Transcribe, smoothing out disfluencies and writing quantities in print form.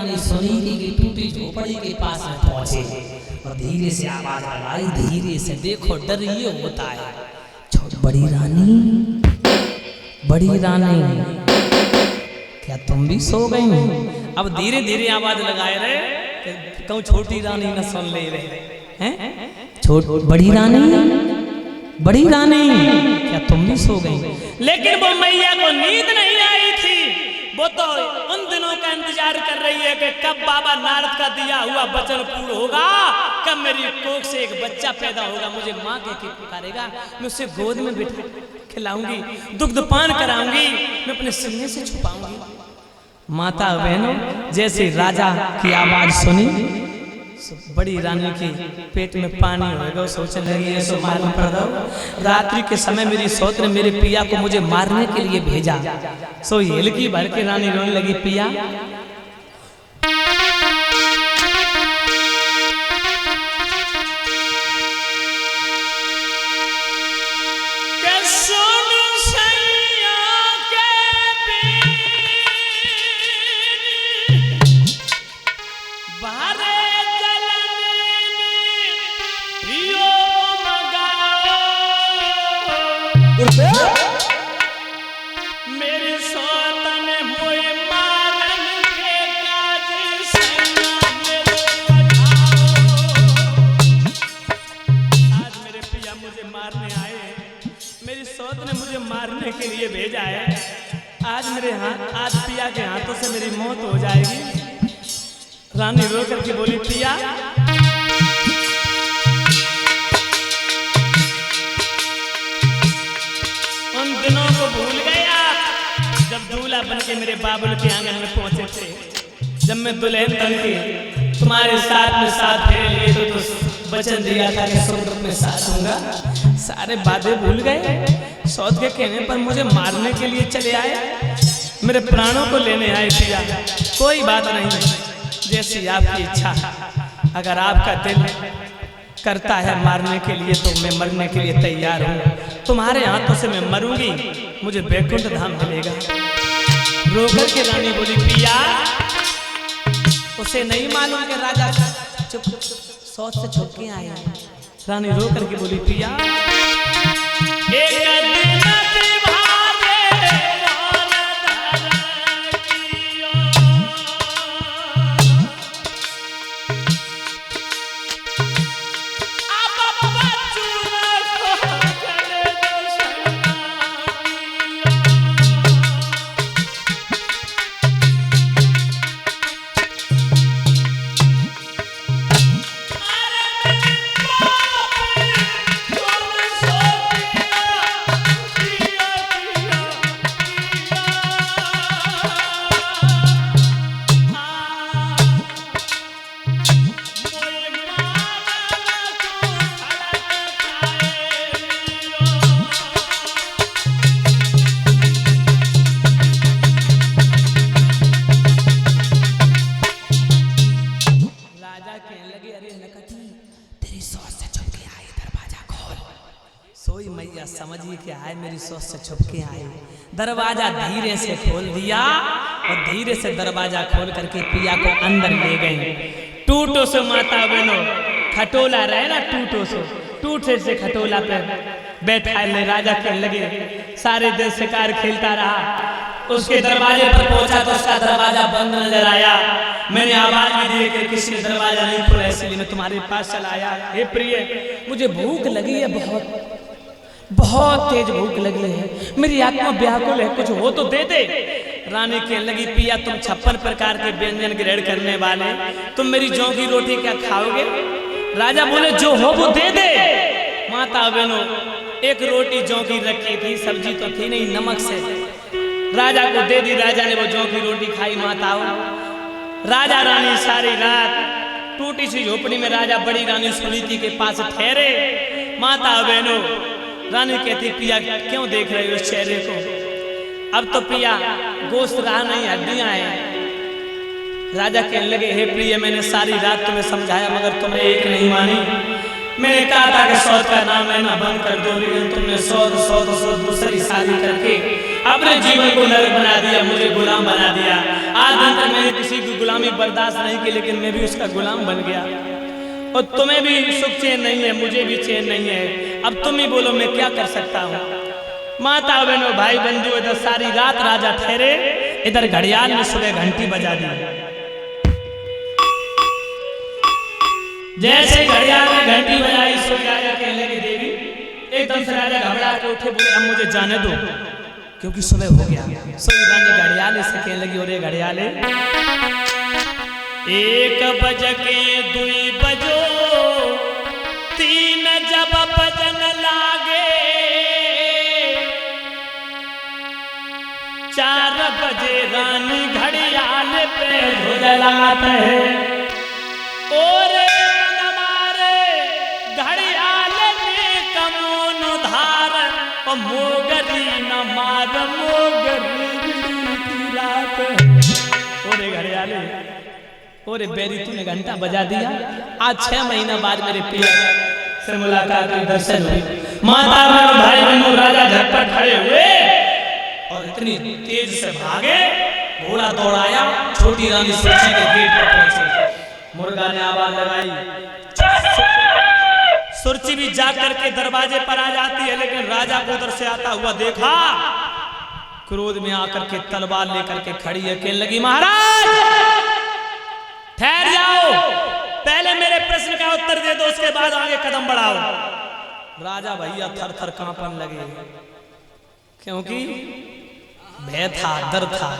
रानी सुनी की टूटी झोपड़ी के पास में पहुंचे और धीरे से आवाज लगाई, धीरे से। देखो डर ये होता है। बड़ी रानी, बड़ी रानी, क्या तुम भी सो गई? अब धीरे धीरे आवाज लगाए रहे, कहूँ छोटी रानी न सुन ले रहे हैं। बड़ी रानी, बड़ी रानी, क्या तुम भी सो गई? लेकिन वो मैया को नींद नहीं आई थी। वो तो उन दिनों का इंतजार कर रही है कि कब बाबा नारद का दिया हुआ वचन पूर्ण होगा, कब मेरी कोख से एक बच्चा पैदा होगा, मुझे माँ के पुकारेगा, मैं उसे गोद में बिठा खिलाऊंगी, दुग्ध पान कराऊंगी, मैं अपने सीने से छुपाऊंगी। माता बहनों, जैसे राजा की आवाज सुनी, बड़ी रानी के पेट में पानी होगा। सोचने लगी है सो मालूम पड़ दो, रात्रि के समय मेरी सौत ने मेरे पिया को मुझे मारने के लिए भेजा। सो हिलकी भर के रानी रोने लगी, पिया मेरी सौतन हुए मारन के काज आज मेरे पिया मुझे मारने आए, मेरी सौत ने मुझे मारने के लिए भेजा है। आज मेरे हाथ, आज पिया के हाथों से मेरी मौत हो जाएगी। रानी रो करके बोली, पिया दिनों को भूल गए आप, जब दूल्हा बन के मेरे बाबुल के आंगन में पहुंचे थे, जब मैं दुल्हन बन के तुम्हारे साथ में साथ फेरे लिए तो वचन दिया था कि स्वर्ग में साथ दूंगा। सारे वादे भूल गए। सौत के कहने पर मुझे मारने के लिए चले आए, मेरे प्राणों को लेने आए। पिया कोई बात नहीं, जैसी आपकी इच्छा। अगर आपका दिल करता है मारने के लिए तो मैं मरने के लिए तैयार हूँ। तुम्हारे हाथों से मैं मरूंगी, मुझे बैकुंठ धाम मिलेगा। रोकर के रानी बोली, पिया उसे नहीं मालूम कि राजा चुप सौत से छुप के आए। रानी रो करके बोली, पिया समझिए क्या है, मेरी सोच से छुप के आए। दरवाजा धीरे से खोल दिया और धीरे से दरवाजा खोल करके पिया को अंदर ले गए। टूटो से माता बहनों, खटोला रहे ना, टूटे से खटोला पे बैठा ले। राजा कहने लगे, सारे दिन शिकार खेलता रहा, उसके दरवाजे पर पहुंचा तो उसका दरवाजा बंद नजर आया। मैंने आवाज भी दी कि किसी ने दरवाजा नहीं खोला, इसलिए मैं तुम्हारे पास चला आया। हे प्रिय, मुझे भूख लगी है, बहुत तेज भूख लगी है, मेरी आत्मा व्याकुल है, कुछ हो तो दे दे। रानी कहने लगी, पिया तुम 56 प्रकार के व्यंजन ग्रहण करने वाले, तुम मेरी जौ की रोटी क्या खाओगे? राजा बोले, जो हो वो दे दे। माता बहनों, एक रोटी जौ की रखी थी, सब्जी तो थी नहीं, नमक से राजा को दे दी। राजा ने वो जौ की रोटी खाई। माताओं, राजा रानी सारी रात टूटी सी झोपड़ी में राजा बड़ी रानी सुनीति के पास ठहरे। माता बहनों, रानी कहती, पिया क्यों देख रहे हो उस चेहरे को? अब तो पिया गोश्त रहा नहीं, हड्डियां हैं। राजा कहने लगे, हे प्रिय, मैंने सारी रात तुम्हें समझाया मगर तुमने एक नहीं मानी। मैंने कहा था कि सौत का नाम लेना बंद कर दो, लेकिन तुमने सौत दूसरी शादी करके अपने जीवन को नरक बना दिया, मुझे गुलाम बना दिया। आज दिन तक मैंने किसी की गुलामी बर्दाश्त नहीं की, लेकिन मैं भी उसका गुलाम बन गया। और तुम्हें भी सुख चैन नहीं है, मुझे भी चैन नहीं है। अब तुम ही बोलो मैं क्या कर सकता हूँ। माता बहनों भाई बंधु, इधर सारी रात राजा ठहरे, इधर घड़ियाल ने सुबह घंटी बजा दी। जैसे घड़ियाल ने घंटी बजाई, सो राजा कहने लगे देवी। एकदम से राजा घबरा के उठे, बोले अब मुझे जाने दो क्योंकि सुबह हो गया। सो रानी घड़ियाले से कहने लगी, अरे घड़ियाले 1 बज के 2 बजो 3 जब बजन लागे 4 बजे रानी घड़ियाल पे झुललात है। और घड़ियाल ने कमून धार और मोगरी न मार मोगरी की रात। ओरे घड़ियाले, ओरे बेरी तूने घंटा बजा दिया। आज 6 महीना बाद मेरे पिया से मुलाकात हुई, दर्शन हुई। माता बहनों भाई बहनों, राजा झटपट खड़े हुए और इतनी तेज से भागे, घोड़ा दौड़ाया, छोटी रानी सुरची के गेट पर पहुंचे। मुर्गा ने आवाज लगाई, सुरची भी जा करके दरवाजे पर आ जाती है, लेकिन राजा को उधर से आता हुआ देखा, क्रोध में आकर के तलवार लेकर के खड़ी है। कहने लगी, महाराज ठहर जाओ, पहले मेरे प्रश्न का उत्तर दे दो, उसके बाद आगे कदम बढ़ाओ। राजा भैया थर थर कांपने लगे, क्योंकि भय था, डर था।